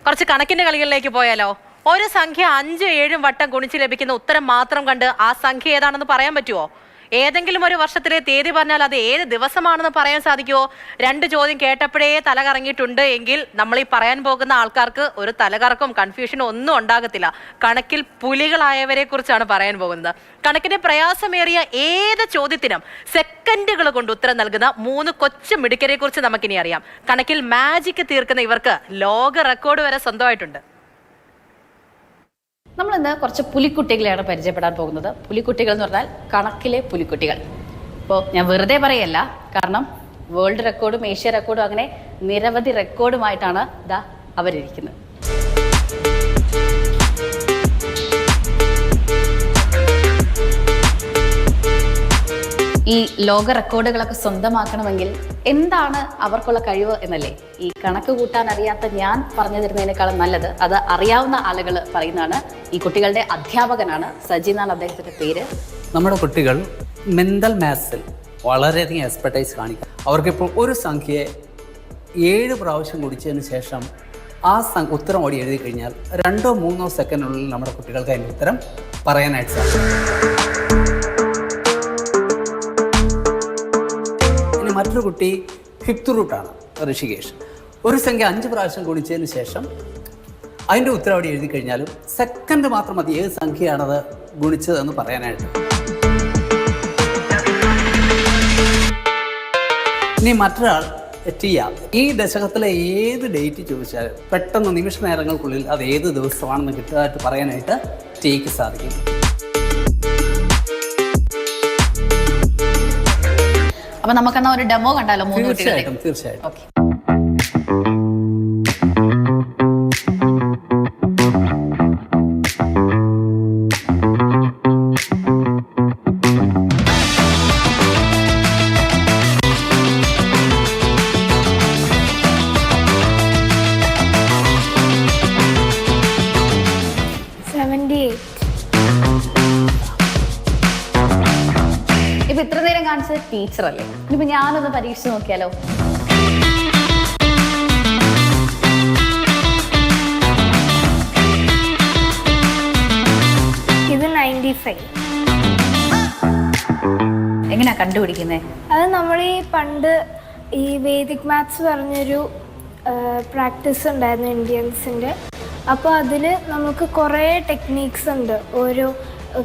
കുറച്ച് കണക്കിന്റെ കളികളിലേക്ക് പോയാലോ? ഒരു സംഖ്യ 5, 7 വട്ടം ഗുണിച്ച് ലഭിക്കുന്ന ഉത്തരം മാത്രം കണ്ട് ആ സംഖ്യ ഏതാണെന്ന് പറയാൻ പറ്റുമോ? ഏതെങ്കിലും ഒരു വർഷത്തിലെ തീയതി പറഞ്ഞാൽ അത് ഏത് ദിവസമാണെന്ന് പറയാൻ സാധിക്കുമോ? 2 ചോദ്യം കേട്ടപ്പോഴേ തല കറങ്ങിയിട്ടുണ്ട് എങ്കിൽ നമ്മൾ ഈ പറയാൻ പോകുന്ന ആൾക്കാർക്ക് ഒരു തലകറക്കും കൺഫ്യൂഷനും ഒന്നും ഉണ്ടാകത്തില്ല. കണക്കിൽ പുലികളായവരെ കുറിച്ചാണ് പറയാൻ പോകുന്നത്. കണക്കിന്റെ പ്രയാസമേറിയ ഏത് ചോദ്യത്തിനും സെക്കൻഡുകൾ കൊണ്ട് ഉത്തരം നൽകുന്ന 3 കൊച്ചു മിടുക്കരെ കുറിച്ച് നമുക്കിനി അറിയാം. കണക്കിൽ മാജിക് തീർക്കുന്ന ഇവർക്ക് ലോക റെക്കോർഡ് വരെ സ്വന്തമായിട്ടുണ്ട്. നമ്മളിന്ന് കുറച്ച് പുലിക്കുട്ടികളെയാണ് പരിചയപ്പെടാൻ പോകുന്നത്. പുലിക്കുട്ടികൾ എന്ന് പറഞ്ഞാൽ കണക്കിലെ പുലിക്കുട്ടികൾ. ഇപ്പോൾ ഞാൻ വെറുതെ പറയല്ല, കാരണം വേൾഡ് റെക്കോർഡും ഏഷ്യ റെക്കോർഡും അങ്ങനെ നിരവധി റെക്കോർഡുമായിട്ടാണ് ഇതാ അവരിയ്ക്കുന്നത്. ഈ ലോക റെക്കോർഡുകളൊക്കെ സ്വന്തമാക്കണമെങ്കിൽ എന്താണ് അവർക്കുള്ള കഴിവ് എന്നല്ലേ? ഈ കണക്ക് കൂട്ടാൻ അറിയാത്ത ഞാൻ പറഞ്ഞു തരുന്നതിനേക്കാളും നല്ലത് അത് അറിയാവുന്ന ആളുകൾ പറയുന്നതാണ്. ഈ കുട്ടികളുടെ അധ്യാപകനാണ് സജി എന്നാണ് അദ്ദേഹത്തിൻ്റെ പേര്. നമ്മുടെ കുട്ടികൾ മെൻ്റൽ മാത്സിൽ വളരെയധികം എക്സ്പെർട്ടൈസ് കാണിക്കും. അവർക്കിപ്പോൾ ഒരു സംഖ്യയെ 7 പ്രാവശ്യം കുടിച്ചതിന് ശേഷം ആ ഉത്തരം ഓടി എഴുതി കഴിഞ്ഞാൽ 2 or 3 സെക്കൻഡിനുള്ളിൽ നമ്മുടെ കുട്ടികൾക്ക് അതിൻ്റെ ഉത്തരം പറയാനായിട്ട് സാധിക്കും. മറ്റൊരു കുട്ടി 5th റൂട്ടാണ്, ഋഷികേഷ്. ഒരു സംഖ്യ 5 പ്രാവശ്യം ഗുണിച്ചതിന് ശേഷം അതിൻ്റെ ഉത്തരം അവിടെ എഴുതി കഴിഞ്ഞാലും സെക്കൻഡ് മാത്രം മതി ഏത് സംഖ്യയാണത് ഗുണിച്ചതെന്ന് പറയാനായിട്ട്. ഇനി മറ്റൊരാൾ ടിയ. ഈ ദശകത്തിലെ ഏത് ഡേറ്റ് ചോദിച്ചാലും പെട്ടെന്ന് നിമിഷ നേരങ്ങൾക്കുള്ളിൽ അത് ഏത് ദിവസമാണെന്ന് കിട്ടുന്നതായിട്ട് പറയാനായിട്ട് ടിക്ക് സാധിക്കും. അപ്പൊ നമുക്കെന്നാ ഒരു ഡെമോ കണ്ടാലോ? തീർച്ചയായിട്ടും. ഓക്കെ. ഇപ്പൊ ഇത്ര നേരം കാണിച്ചത് ടീച്ചർ അല്ലേ? ഇനിയിപ്പോ ഞാനൊന്ന് പരീക്ഷിച്ച് നോക്കിയാലോ? ഇത് 95. എങ്ങനെയാ കണ്ടുപിടിക്കുന്നേ? അത് നമ്മൾ ഈ പണ്ട് ഈ വേദിക് മാത്സ് പറഞ്ഞൊരു പ്രാക്ടീസ് ഉണ്ടായിരുന്നു ഇന്ത്യൻസിൻ്റെ. അപ്പോൾ അതിൽ നമുക്ക് കുറേ ടെക്നീക്സ് ഉണ്ട്, ഓരോ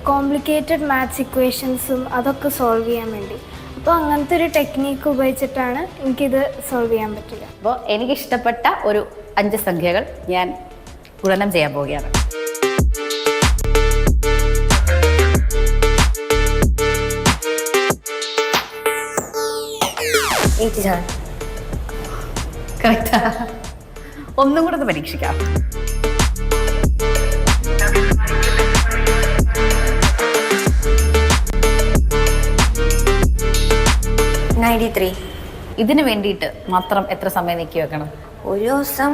കോംപ്ലിക്കേറ്റഡ് മാത്സ് ഇക്വേഷൻസും അതൊക്കെ സോൾവ് ചെയ്യാൻ വേണ്ടി. അപ്പോൾ അങ്ങനത്തെ ഒരു ടെക്നീക്ക് ഉപയോഗിച്ചിട്ടാണ് എനിക്കിത് സോൾവ് ചെയ്യാൻ പറ്റുക. അപ്പോൾ എനിക്കിഷ്ടപ്പെട്ട ഒരു 5 സംഖ്യകൾ ഞാൻ ഗുണനം ചെയ്യാൻ പോവുകയാണ്. കറക്റ്റാ. ഒന്നും കൂടെ ഒന്ന് പരീക്ഷിക്കാം. ഇതിന് വേണ്ടിയിട്ട് മാത്രം എത്ര സമയം നീക്കി വെക്കണം? ഒരു ദിവസം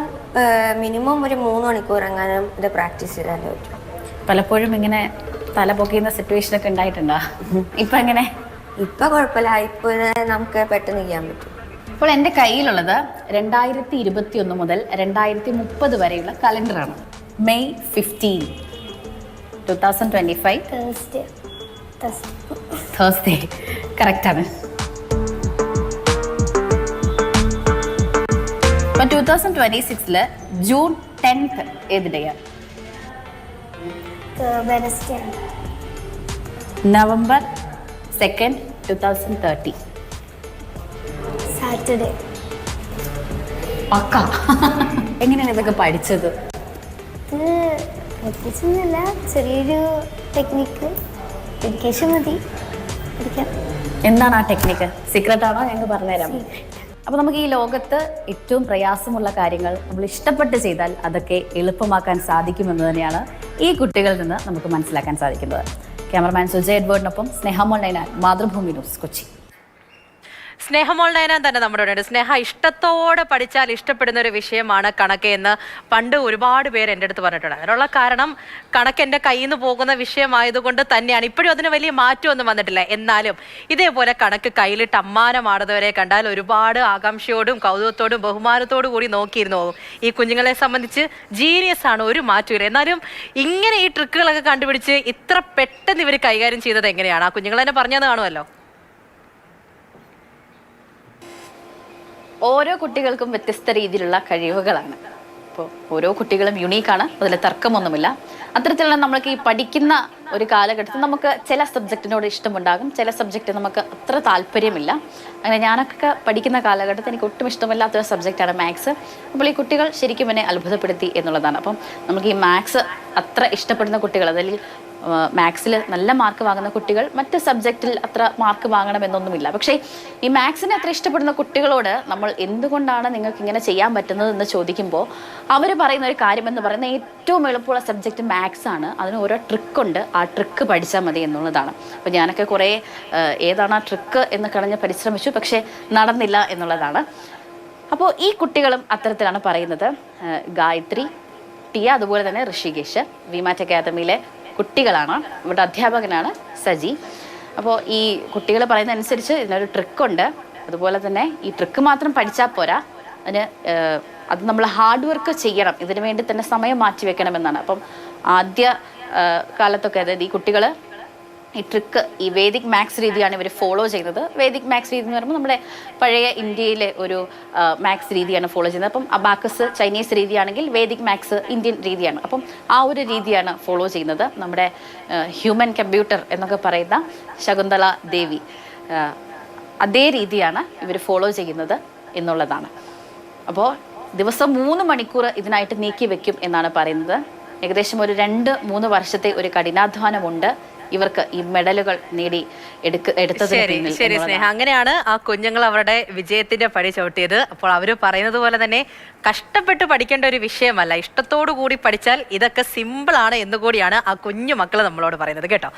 മിനിമം ഒരു 3 മണിക്കൂർ എങ്ങാനും ഇത് പ്രാക്ടീസ് ചെയ്താൽ പറ്റും. പലപ്പോഴും ഇങ്ങനെ തല പൊക്കിയുന്ന സിറ്റുവേഷനൊക്കെ ഉണ്ടായിട്ടുണ്ടോ? ഇപ്പം എങ്ങനെ? ഇപ്പം കുഴപ്പമില്ല, ഇപ്പോൾ നമുക്ക് പെട്ടെന്ന് ചെയ്യാൻ പറ്റും. ഇപ്പോൾ എൻ്റെ കയ്യിലുള്ളത് 2021 മുതൽ 2030 വരെയുള്ള കലണ്ടറാണ്. May 15, 2025 Thursday. കറക്റ്റാണ്. ഇപ്പം 2026 ജൂൺ 10th ഏത് ഡേയാണ്? November 2, 2030 Saturday. പക്ക. എങ്ങനെയാണ് ഇതൊക്കെ പഠിച്ചത്? ഇത് പഠിപ്പിച്ചൊന്നുമില്ല, ചെറിയൊരു ടെക്നിക്ക്, എഡ്യൂക്കേഷൻ മതി പഠിക്കാം. എന്താണ് ആ ടെക്നിക്ക്? സീക്രട്ട് ആണോ? ഞങ്ങൾക്ക് പറഞ്ഞുതരാം. അപ്പോൾ നമുക്ക് ഈ ലോകത്ത് ഏറ്റവും പ്രയാസമുള്ള കാര്യങ്ങൾ നമ്മൾ ഇഷ്ടപ്പെട്ട് ചെയ്താൽ അതൊക്കെ എളുപ്പമാക്കാൻ സാധിക്കുമെന്ന് തന്നെയാണ് ഈ കുട്ടികളിൽ നിന്ന് നമുക്ക് മനസ്സിലാക്കാൻ സാധിക്കുന്നത്. ക്യാമറമാൻ സുജയ് എഡ്വേർഡിനൊപ്പം സ്നേഹമോൾ നൈനാൻ, മാതൃഭൂമി ന്യൂസ്, കൊച്ചി. സ്നേഹമോൾ നയനാൻ തന്നെ നമ്മുടെ കൂടെ ഉണ്ട്. സ്നേഹ, ഇഷ്ടത്തോടെ പഠിച്ചാൽ ഇഷ്ടപ്പെടുന്ന ഒരു വിഷയമാണ് കണക്ക് എന്ന് പണ്ട് ഒരുപാട് പേര് എൻ്റെ അടുത്ത് പറഞ്ഞിട്ടുണ്ട്. അതിനുള്ള കാരണം കണക്ക് എൻ്റെ കയ്യിൽ നിന്ന് പോകുന്ന വിഷയമായതുകൊണ്ട് തന്നെയാണ്. ഇപ്പോഴും അതിന് വലിയ മാറ്റമൊന്നും വന്നിട്ടില്ല. എന്നാലും ഇതേപോലെ കണക്ക് കയ്യിലിട്ട് അമ്മാനമാടുന്നവരെ കണ്ടാൽ ഒരുപാട് ആകാംക്ഷയോടും കൗതുകത്തോടും ബഹുമാനത്തോടും കൂടി നോക്കിയിരുന്നു പോകും. ഈ കുഞ്ഞുങ്ങളെ സംബന്ധിച്ച് ജീനിയസ് ആണ്, ഒരു മാറ്റമില്ല. എന്നാലും ഇങ്ങനെ ഈ ട്രിക്കുകളൊക്കെ കണ്ടുപിടിച്ച് ഇത്ര പെട്ടെന്ന് ഇവർ കൈകാര്യം ചെയ്തത് എങ്ങനെയാണ്? ആ കുഞ്ഞുങ്ങൾ തന്നെ പറഞ്ഞത് കാണുമല്ലോ. ഓരോ കുട്ടികൾക്കും വ്യത്യസ്ത രീതിയിലുള്ള കഴിവുകളാണ്. അപ്പോൾ ഓരോ കുട്ടികളും യുണീക്കാണ്, അതിൽ തർക്കമൊന്നുമില്ല. അത്തരത്തിലുള്ള നമ്മൾക്ക് ഈ പഠിക്കുന്ന ഒരു കാലഘട്ടത്തിൽ നമുക്ക് ചില സബ്ജക്റ്റിനോട് ഇഷ്ടമുണ്ടാകും, ചില സബ്ജക്റ്റ് നമുക്ക് അത്ര താല്പര്യമില്ല. അങ്ങനെ ഞാനൊക്കെ പഠിക്കുന്ന കാലഘട്ടത്തിൽ എനിക്ക് ഒട്ടും ഇഷ്ടമില്ലാത്തൊരു സബ്ജക്റ്റാണ് മാത്സ്. അപ്പോൾ ഈ കുട്ടികൾ ശരിക്കും എന്നെ അത്ഭുതപ്പെടുത്തി എന്നുള്ളതാണ്. അപ്പം നമുക്ക് ഈ മാത്സ് അത്ര ഇഷ്ടപ്പെടുന്ന കുട്ടികൾ, അതിൽ മാത്സിൽ നല്ല മാർക്ക് വാങ്ങുന്ന കുട്ടികൾ മറ്റ് സബ്ജക്റ്റിൽ അത്ര മാർക്ക് വാങ്ങണമെന്നൊന്നുമില്ല. പക്ഷേ ഈ മാത്സിനെ അത്ര ഇഷ്ടപ്പെടുന്ന കുട്ടികളോട് നമ്മൾ എന്തുകൊണ്ടാണ് നിങ്ങൾക്ക് ഇങ്ങനെ ചെയ്യാൻ പറ്റുന്നത് എന്ന് ചോദിക്കുമ്പോൾ അവർ പറയുന്ന ഒരു കാര്യം എന്ന് പറയുന്നത് ഏറ്റവും എളുപ്പമുള്ള സബ്ജക്റ്റ് മാത്സ് ആണ്, അതിന് ഓരോ ട്രിക്കുണ്ട്, ആ ട്രിക്ക് പഠിച്ചാൽ മതി എന്നുള്ളതാണ്. അപ്പോൾ ഞാനൊക്കെ കുറേ ഏതാണ് ആ ട്രിക്ക് എന്ന് കളഞ്ഞ് പരിശ്രമിച്ചു, പക്ഷേ നടന്നില്ല എന്നുള്ളതാണ്. അപ്പോൾ ഈ കുട്ടികളും അത്തരത്തിലാണ് പറയുന്നത്. ഗായത്രി, ടിയ, അതുപോലെ തന്നെ ഋഷികേഷ് വിമാറ്റ് അക്കാദമിയിലെ കുട്ടികളാണ്. ഇവിടെ അധ്യാപകനാണ് സജി. അപ്പോൾ ഈ കുട്ടികൾ പറയുന്ന അനുസരിച്ച് ഇതിനൊരു ട്രിക്കുണ്ട്. അതുപോലെ തന്നെ ഈ ട്രിക്ക് മാത്രം പഠിച്ചാൽ പോരാ, അത് നമ്മൾ ഹാർഡ് വർക്ക് ചെയ്യണം, ഇതിനു വേണ്ടി തന്നെ സമയം മാറ്റി വെക്കണമെന്നാണ്. അപ്പം ആദ്യ കാലത്തൊക്കെ, അതായത് ഈ കുട്ടികൾ ഈ ട്രിക്ക്, ഈ വേദിക് മാത്സ് രീതിയാണ് ഇവർ ഫോളോ ചെയ്യുന്നത്. വേദിക് മാത്സ് രീതി എന്ന് പറയുമ്പോൾ നമ്മുടെ പഴയ ഇന്ത്യയിലെ ഒരു മാത്സ് രീതിയാണ് ഫോളോ ചെയ്യുന്നത്. അപ്പം അബാക്കസ് ചൈനീസ് രീതിയാണെങ്കിൽ വേദിക് മാത്സ് ഇന്ത്യൻ രീതിയാണ്. അപ്പം ആ ഒരു രീതിയാണ് ഫോളോ ചെയ്യുന്നത്. നമ്മുടെ ഹ്യൂമൻ കമ്പ്യൂട്ടർ എന്നൊക്കെ പറയുന്ന ശകുന്തള ദേവി, അതേ രീതിയാണ് ഇവർ ഫോളോ ചെയ്യുന്നത് എന്നുള്ളതാണ്. അപ്പോൾ ദിവസം 3 മണിക്കൂർ ഇതിനായിട്ട് നീക്കി വെക്കും എന്നാണ് പറയുന്നത്. ഏകദേശം ഒരു 2-3 വർഷത്തെ ഒരു കഠിനാധ്വാനമുണ്ട് ഇവർക്ക് ഈ മെഡലുകൾ നേടി എടുത്തതിന് പിന്നിൽ. ശരി സ്നേഹ, അങ്ങനെയാണ് ആ കുഞ്ഞുങ്ങൾ അവരുടെ വിജയത്തിന്റെ പടി ചവിട്ടിയത്. അപ്പോൾ അവർ പറയുന്നത് പോലെ തന്നെ കഷ്ടപ്പെട്ട് പഠിക്കേണ്ട ഒരു വിഷയമല്ല, ഇഷ്ടത്തോടു കൂടി പഠിച്ചാൽ ഇതൊക്കെ സിമ്പിൾ ആണ് എന്നുകൂടിയാണ് ആ കുഞ്ഞു മക്കൾ നമ്മളോട് പറയുന്നത് കേട്ടോ.